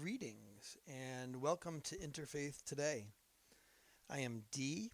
Greetings and welcome to Interfaith Today. I am Dee.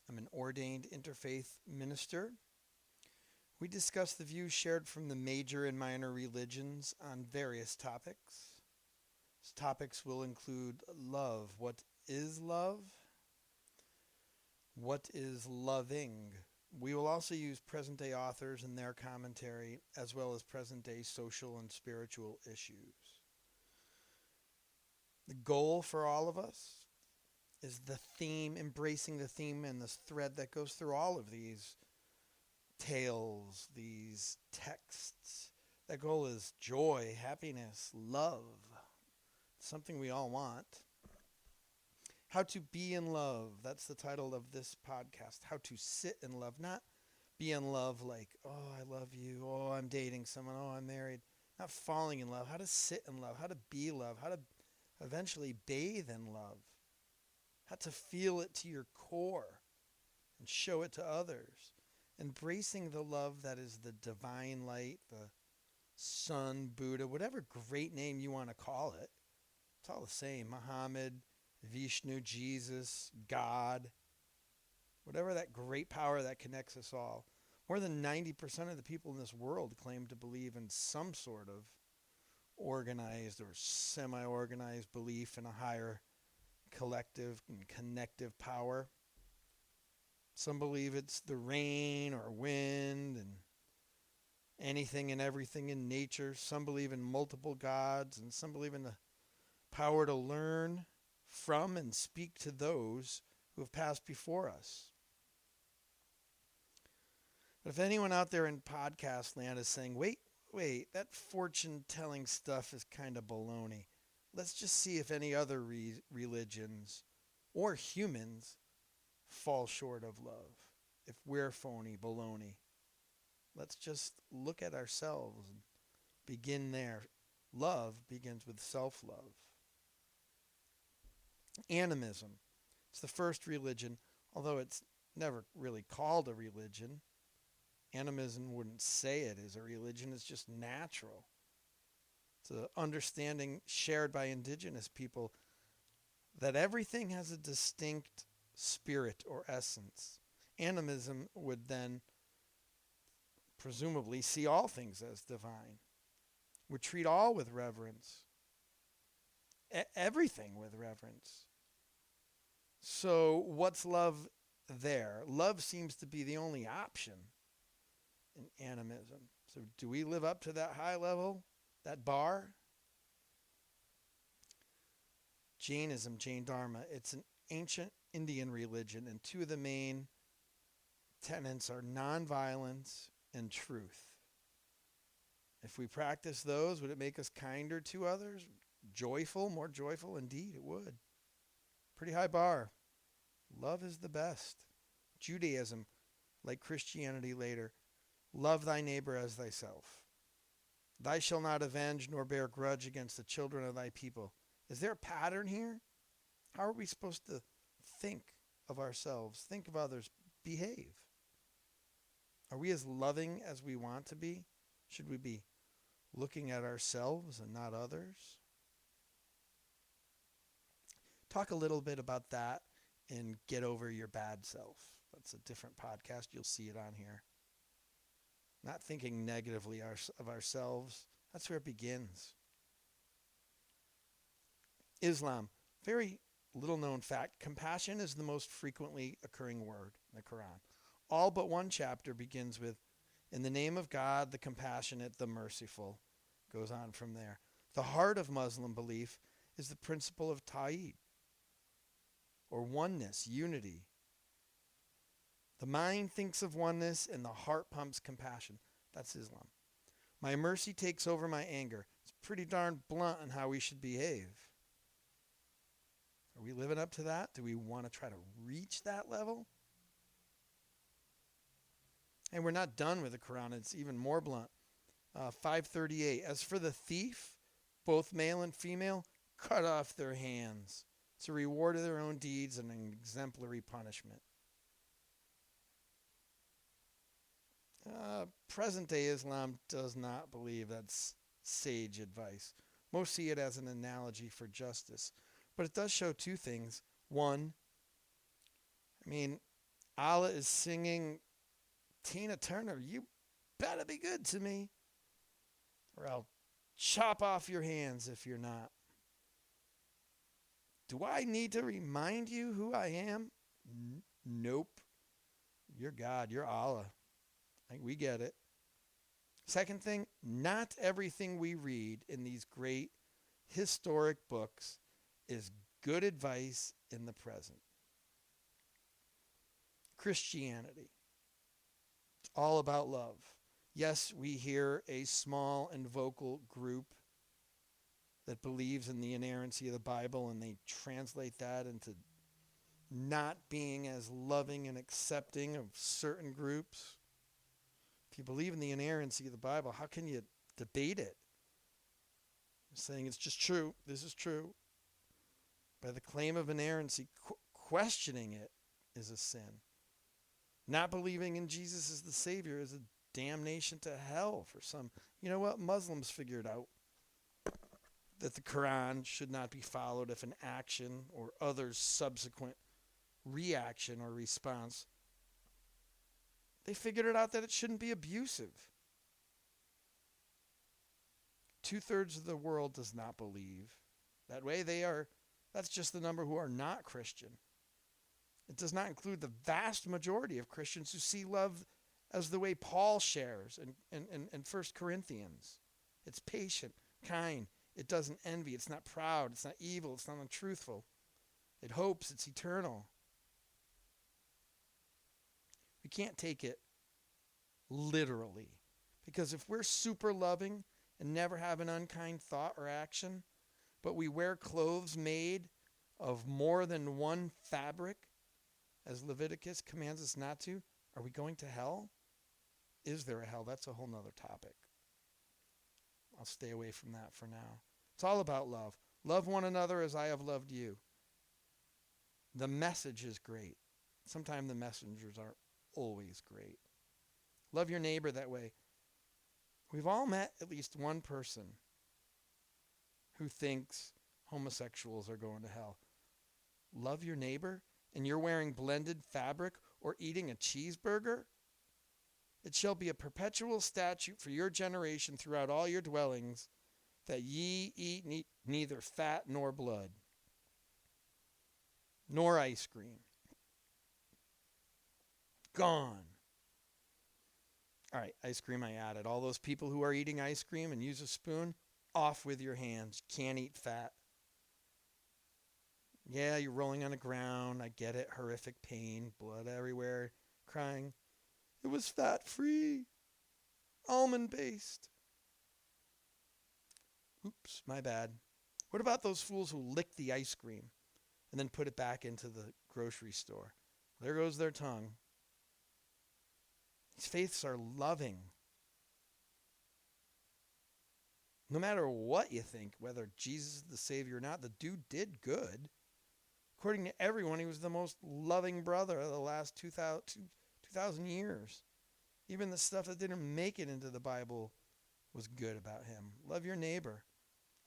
I'm an ordained interfaith minister. We discuss the views shared from the major and minor religions on various topics. These topics will include love. What is love? What is loving? We will also use present-day authors and their commentary, as well as present-day social and spiritual issues. The goal for all of us is the theme, embracing the theme and the thread that goes through all of these tales, these texts. That goal is joy, happiness, love. It's something we all want. How to be in love. That's the title of this podcast. How to sit in love. Not be in love like, oh, I love you. Oh, I'm dating someone. Oh, I'm married. Not falling in love. How to sit in love. How to be love. How to eventually bathe in love. How to feel it to your core and show it to others. Embracing the love that is the divine light, the sun, Buddha, whatever great name you want to call it. It's all the same. Muhammad, Vishnu, Jesus, God, whatever that great power that connects us all. More than 90% of the people in this world claim to believe in some sort of organized or semi-organized belief in a higher collective and connective power. Some believe it's the rain or wind and anything and everything in nature. Some believe in multiple gods, and some believe in the power to learn from and speak to those who have passed before us. But if anyone out there in podcast land is saying, wait, that fortune-telling stuff is kind of baloney. Let's just see if any other religions or humans fall short of love. If we're phony, baloney. Let's just look at ourselves and begin there. Love begins with self-love. Animism. It's the first religion, although it's never really called a religion. Animism wouldn't say it is a religion. It's just natural. It's an understanding shared by indigenous people that everything has a distinct spirit or essence. Animism would then presumably see all things as divine, would treat all with reverence, everything with reverence. So what's love there? Love seems to be the only option in animism. So do we live up to that high level, that bar? Jainism, Jain Dharma, it's an ancient Indian religion, and two of the main tenets are nonviolence and truth. If we practice those, would it make us kinder to others? Joyful, more joyful? Indeed, it would. Pretty high bar. Love is the best. Judaism, like Christianity later, love thy neighbor as thyself. Thou shalt not avenge nor bear grudge against the children of thy people. Is there a pattern here? How are we supposed to think of ourselves, think of others, behave? Are we as loving as we want to be? Should we be looking at ourselves and not others? Talk a little bit about that in Get Over Your Bad Self. That's a different podcast. You'll see it on here. Not thinking negatively of ourselves. That's where it begins. Islam, very little known fact. Compassion is the most frequently occurring word in the Quran. All but one chapter begins with, in the name of God, the compassionate, the merciful. Goes on from there. The heart of Muslim belief is the principle of Tawhid, or oneness, unity. The mind thinks of oneness and the heart pumps compassion. That's Islam. My mercy takes over my anger. It's pretty darn blunt on how we should behave. Are we living up to that? Do we want to try to reach that level? And we're not done with the Quran. It's even more blunt. 538. As for the thief, both male and female, cut off their hands. It's a reward of their own deeds and an exemplary punishment. Present-day Islam does not believe that's sage advice. Most see it as an analogy for justice. But it does show two things. One, Allah is singing, Tina Turner, you better be good to me, or I'll chop off your hands if you're not. Do I need to remind you who I am? Nope. You're God. You're Allah. We get it. Second thing, not everything we read in these great historic books is good advice in the present. Christianity. It's all about love. Yes, we hear a small and vocal group that believes in the inerrancy of the Bible, and they translate that into not being as loving and accepting of certain groups. If you believe in the inerrancy of the Bible, how can you debate it? Saying it's just true, this is true. By the claim of inerrancy, questioning it is a sin. Not believing in Jesus as the Savior is a damnation to hell for some. You know what? Muslims figured out that the Quran should not be followed if an action or others' subsequent reaction or response, they figured it out that it shouldn't be abusive. 2/3 of the world does not believe that way. That's just the number who are not Christian. It does not include the vast majority of Christians who see love as the way Paul shares in 1 Corinthians. It's patient, kind. It doesn't envy. It's not proud. It's not evil. It's not untruthful. It hopes. It's eternal. We can't take it literally. Because if we're super loving and never have an unkind thought or action, but we wear clothes made of more than one fabric, as Leviticus commands us not to, are we going to hell? Is there a hell? That's a whole nother topic. I'll stay away from that for now. It's all about love. Love one another as I have loved you. The message is great. Sometimes the messengers aren't always great. Love your neighbor that way. We've all met at least one person who thinks homosexuals are going to hell. Love your neighbor, and you're wearing blended fabric or eating a cheeseburger? It shall be a perpetual statute for your generation throughout all your dwellings, that ye eat neither fat nor blood, nor ice cream. Gone. All right, ice cream I added. All those people who are eating ice cream and use a spoon, off with your hands. Can't eat fat. Yeah, you're rolling on the ground. I get it. Horrific pain, blood everywhere, crying. It was fat-free, almond-based. Oops, my bad. What about those fools who lick the ice cream and then put it back into the grocery store? There goes their tongue. These faiths are loving. No matter what you think, whether Jesus is the Savior or not, the dude did good. According to everyone, he was the most loving brother of the last 2,000 years. Even the stuff that didn't make it into the Bible was good about him. Love your neighbor.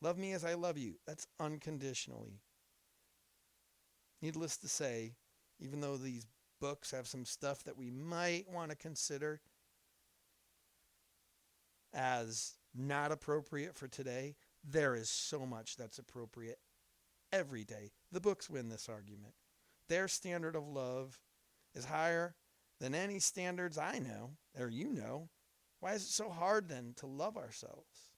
Love me as I love you. That's unconditionally. Needless to say, even though these books have some stuff that we might want to consider as not appropriate for today, there is so much that's appropriate every day. The books win this argument. Their standard of love is higher than any standards I know, or you know. Why is it so hard then to love ourselves?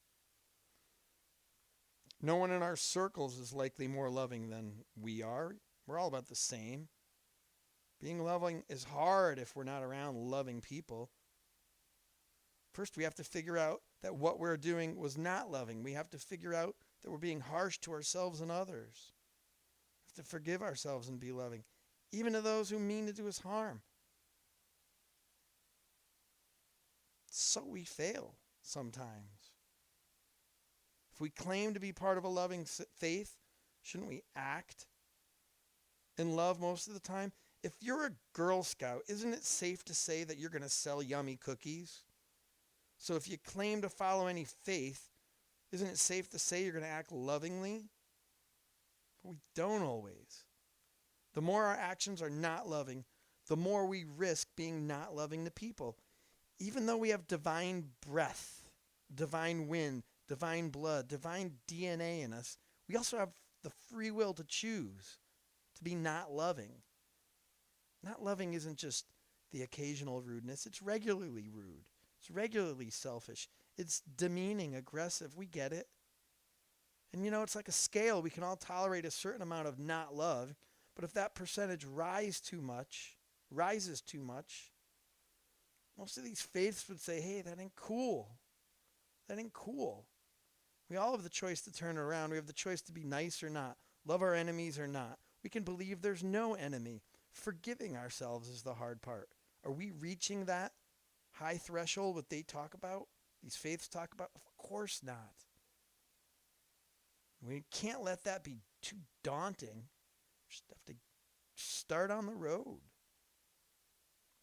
No one in our circles is likely more loving than we are. We're all about the same. Being loving is hard if we're not around loving people. First, we have to figure out that what we're doing was not loving. We have to figure out that we're being harsh to ourselves and others. We have to forgive ourselves and be loving, even to those who mean to do us harm. So we fail sometimes. If we claim to be part of a loving faith, shouldn't we act in love most of the time? If you're a Girl Scout, isn't it safe to say that you're going to sell yummy cookies? So if you claim to follow any faith, Isn't it safe to say you're going to act lovingly? But we don't always. The more our actions are not loving, the more we risk being not loving to people. Even though we have divine breath, divine wind, divine blood, divine DNA in us, we also have the free will to choose to be not loving. Not loving isn't just the occasional rudeness, it's regularly rude. It's regularly selfish. It's demeaning, aggressive. We get it. And it's like a scale. We can all tolerate a certain amount of not love, but if that percentage rises too much, most of these faiths would say, hey, that ain't cool. That ain't cool. We all have the choice to turn around. We have the choice to be nice or not, love our enemies or not. We can believe there's no enemy. Forgiving ourselves is the hard part. Are we reaching that high threshold, what they talk about, these faiths talk about? Of course not. We can't let that be too daunting. We just have to start on the road.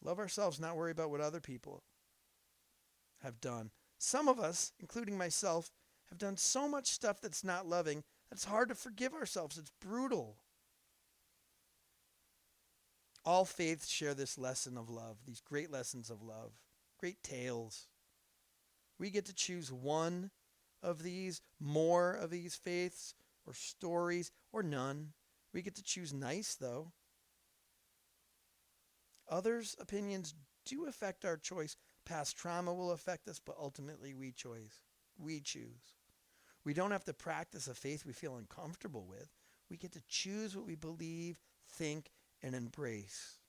Love ourselves, not worry about what other people have done. Some of us, including myself, have done so much stuff that's not loving that it's hard to forgive ourselves. It's brutal. All faiths share this lesson of love, these great lessons of love, great tales. We get to choose one of these, more of these faiths or stories, or none. We get to choose nice, though. Others' opinions do affect our choice. Past trauma will affect us, but ultimately we choose. We don't have to practice a faith we feel uncomfortable with. We get to choose what we believe, think, and embrace.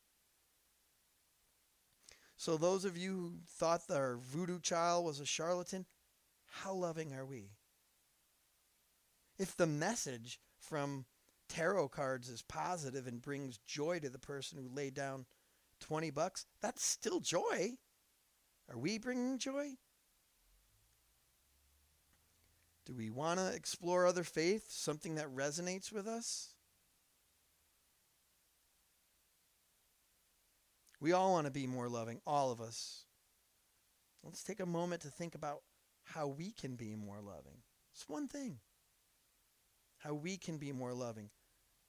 So those of you who thought our voodoo child was a charlatan, how loving are we? If the message from tarot cards is positive and brings joy to the person who laid down $20, that's still joy. Are we bringing joy? Do we want to explore other faiths, something that resonates with us? We all want to be more loving, all of us. Let's take a moment to think about how we can be more loving. It's one thing. How we can be more loving.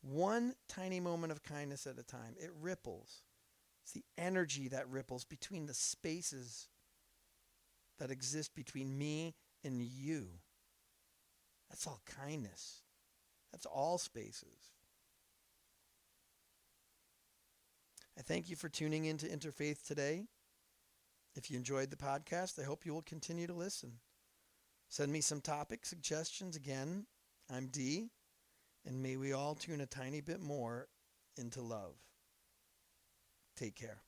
One tiny moment of kindness at a time. It ripples. It's the energy that ripples between the spaces that exist between me and you. That's all kindness. That's all spaces. I thank you for tuning in to Interfaith today. If you enjoyed the podcast, I hope you will continue to listen. Send me some topic suggestions. Again, I'm Dee, and may we all tune a tiny bit more into love. Take care.